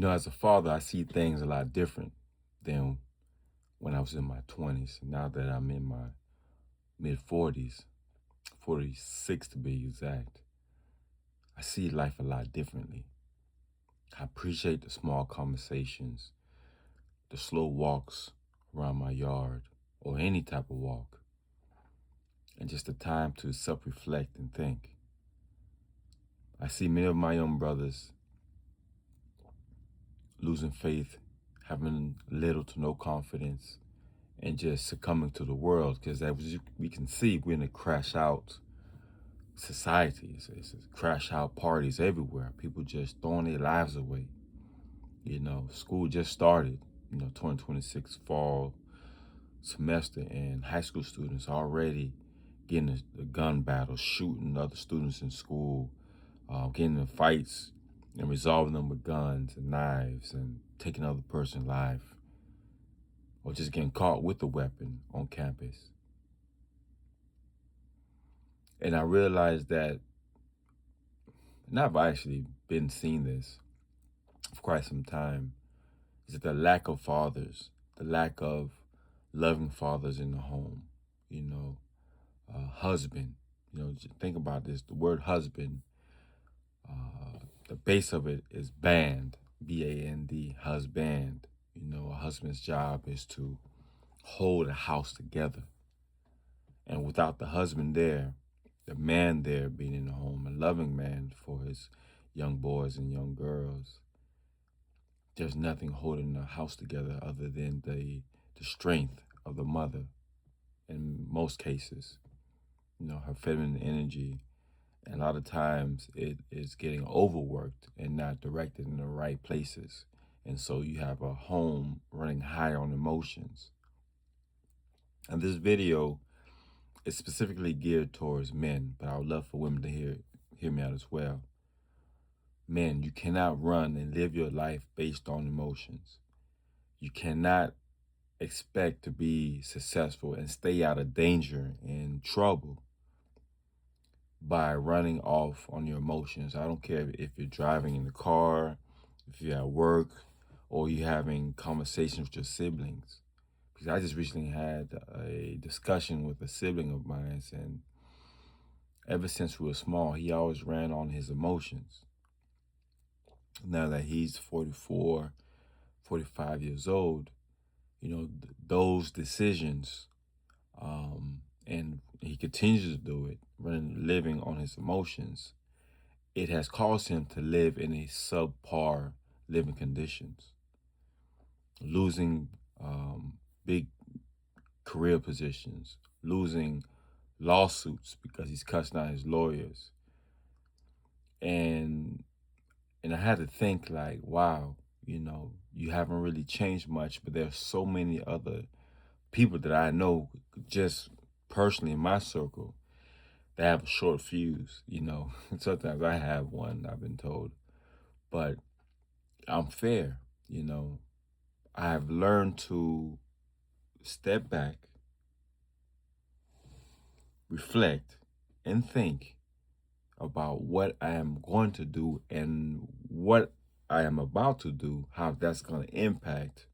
As a father, I see things a lot different than when I was in my 20s. Now that I'm in my mid 40s, 46 to be exact, I see life a lot differently. I appreciate the small conversations, the slow walks around my yard, or any type of walk, and just the time to self reflect and think. I see many of my young brothers losing faith, having little to no confidence, and just succumbing to the world because as we can see, we're in a crash out society. It's crash out parties everywhere. People just throwing their lives away. School just started, 2026 fall semester, and high school students already getting a gun battle, shooting other students in school, getting in fights and resolving them with guns and knives and taking another person's life or just getting caught with a weapon on campus. And I realized that, and I've actually been seeing this for quite some time, is that the lack of fathers, the lack of loving fathers in the home, husband, just think about this. The word husband, the base of it is band, B-A-N-D, husband. A husband's job is to hold a house together. And without the husband there, the man there being in the home, a loving man for his young boys and young girls, there's nothing holding the house together other than the strength of the mother in most cases. Her feminine energy. And a lot of times it is getting overworked and not directed in the right places. And so you have a home running high on emotions. And this video is specifically geared towards men, but I would love for women to hear me out as well. Men, you cannot run and live your life based on emotions. You cannot expect to be successful and stay out of danger and trouble by running off on your emotions. I don't care if you're driving in the car, if you're at work, or you're having conversations with your siblings. Because I just recently had a discussion with a sibling of mine, and ever since we were small, he always ran on his emotions. Now that he's 44, 45 years old, those decisions, and he continues to do it, living on his emotions, it has caused him to live in a subpar living conditions, losing big career positions, losing lawsuits because he's cussing out his lawyers. And I had to think like, wow, you haven't really changed much, but there's so many other people that I know just personally in my circle that have a short fuse. Sometimes I have one, I've been told. But I'm fair, I've learned to step back, reflect, and think about what I am going to do and what I am about to do, how that's going to impact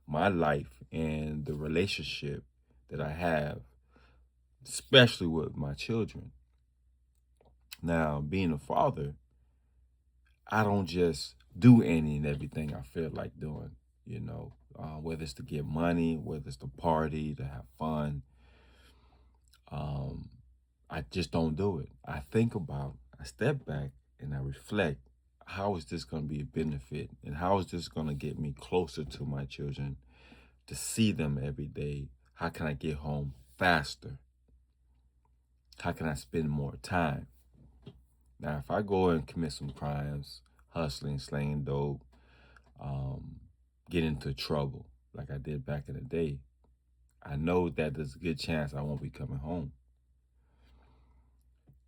my life and the relationship that I have, especially with my children. Now, being a father, I don't just do any and everything I feel like doing, whether it's to get money, whether it's to party, to have fun. Um, I just don't do it. I step back and I reflect, how is this going to be a benefit? And how is this going to get me closer to my children, to see them every day? How can I get home faster? How can I spend more time? Now, if I go and commit some crimes, hustling, slanging dope, um, get into trouble like I did back in the day, I know that there's a good chance I won't be coming home.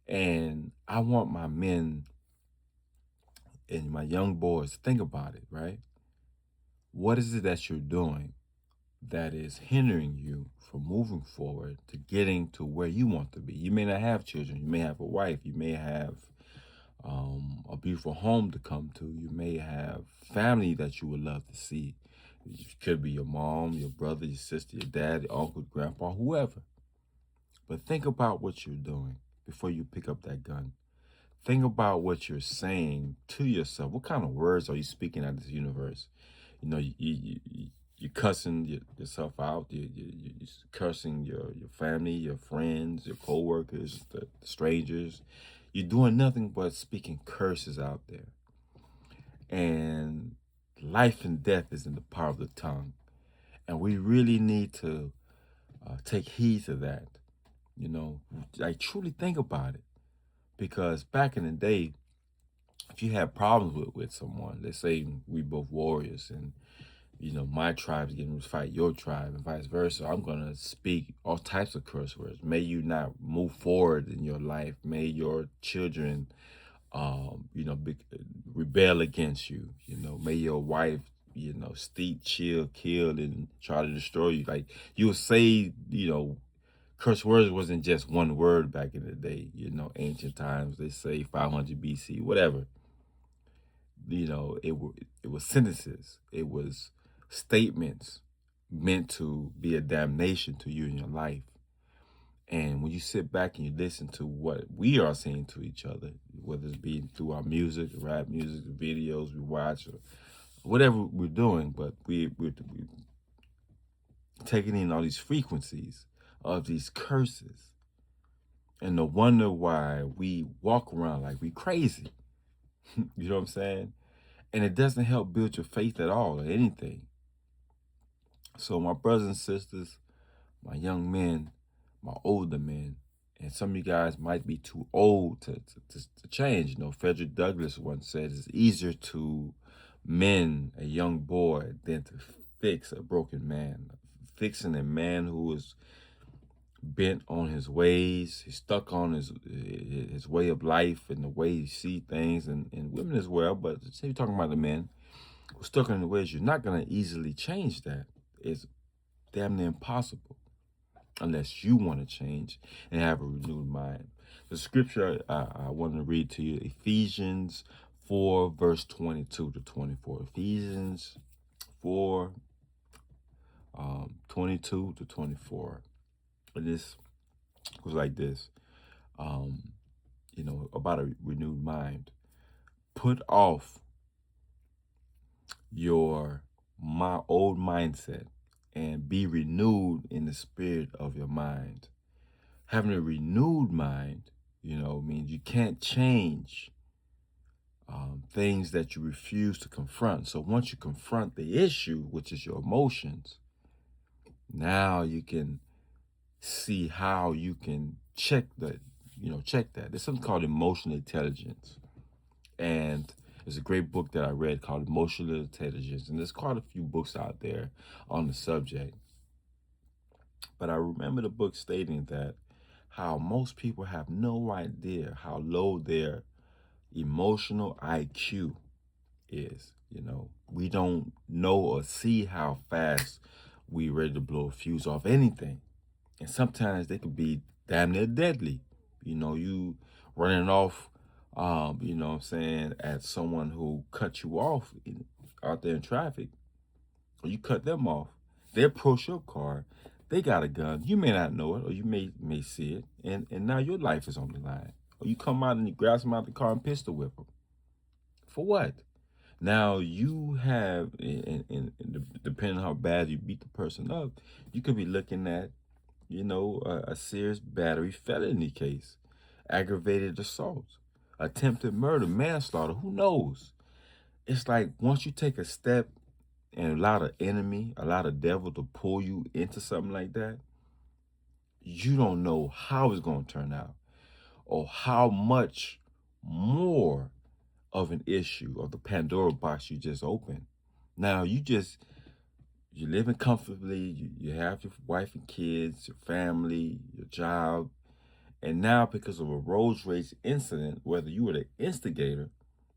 And I want my men and my young boys to think about it, right? What is it that you're doing that is hindering you from moving forward to getting to where you want to be? You may not have children, you may have a wife, you may have a beautiful home to come to. You may have family that you would love to see. It could be your mom, your brother, your sister, your dad, your uncle, grandpa, whoever. But think about what you're doing before you pick up that gun. Think about what you're saying to yourself. What kind of words are you speaking at this universe? You know, you're cussing yourself out. You're cursing your family, your friends, your coworkers, the strangers. You're doing nothing but speaking curses out there. And life and death is in the power of the tongue. And we really need to take heed to that. You know, like truly think about it. Because back in the day, if you had problems with someone, let's say we both warriors and my tribe's getting ready to fight your tribe and vice versa, I'm gonna speak all types of curse words. May you not move forward in your life. May your children rebel against you. May your wife, steal, kill, and try to destroy you. Like you'll say, curse words wasn't just one word back in the day. Ancient times, they say 500 BC, whatever. It was sentences. It was statements meant to be a damnation to you in your life. And when you sit back and you listen to what we are saying to each other, whether it's being through our music, rap music, the videos we watch, or whatever we're doing, but we're taking in all these frequencies of these curses. And no wonder why we walk around like we crazy. You know what I'm saying? And it doesn't help build your faith at all or anything. So my brothers and sisters, my young men, my older men, and some of you guys might be too old to change. Frederick Douglass once said it's easier to mend a young boy than to fix a broken man. Fixing a man who is bent on his ways, he's stuck on his way of life and the way he see things, and women as well, but say you're talking about the men who stuck on the ways, you're not going to easily change that. It's damn near impossible unless you want to change and have a renewed mind. The scripture I want to read to you, Ephesians 4, verse 22 to 24. Ephesians 4, 22 to 24. And this was like this, about a renewed mind. Put off my old mindset and be renewed in the spirit of your mind. Having a renewed mind, means you can't change things that you refuse to confront. So once you confront the issue, which is your emotions, now you can see how you can check that. There's something called emotional intelligence. And there's a great book that I read called Emotional Intelligence. And there's quite a few books out there on the subject. But I remember the book stating that how most people have no idea how low their emotional IQ is. We don't know or see how fast we ready to blow a fuse off anything. And sometimes they could be damn near deadly. You running off, at someone who cut you off out there in traffic, or you cut them off. They approach your car. They got a gun. You may not know it, or you may see it, and now your life is on the line. Or you come out and you grab them out the car and pistol whip them. For what? Now you have, and depending on how bad you beat the person up, you could be looking at, a serious battery felony case, aggravated assault, attempted murder, manslaughter. Who knows? It's like once you take a step and allow the enemy, allow the devil to pull you into something like that, you don't know how it's going to turn out or how much more of an issue of the Pandora box you just opened. Now you're living comfortably, you have your wife and kids, your family, your job, and now because of a road rage incident, whether you were the instigator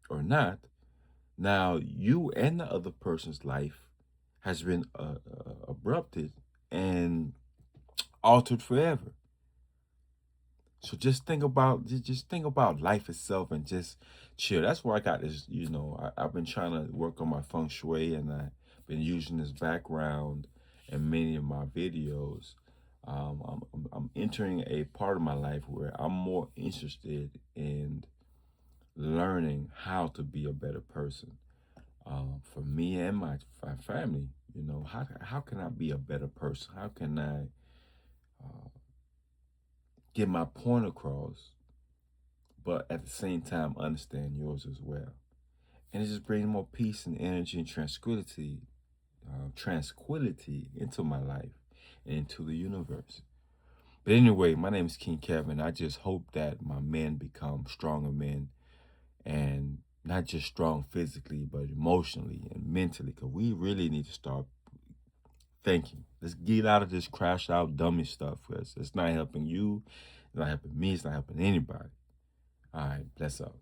or not, now you and the other person's life has been abrupted and altered forever. So just think about life itself and just chill. That's where I got this, I've been trying to work on my feng shui, and I've been using this background in many of my videos. I'm entering a part of my life where I'm more interested in learning how to be a better person. For me and my family, how can I be a better person? How can I get my point across, but at the same time understand yours as well? And it just brings more peace and energy and tranquility into my life and into the universe. But anyway, my name is King Kevin. I just hope that my men become stronger men, and not just strong physically, but emotionally and mentally, because we really need to start thinking. Let's get out of this crash out dummy stuff, because it's not helping you, it's not helping me, it's not helping anybody. All right, bless up.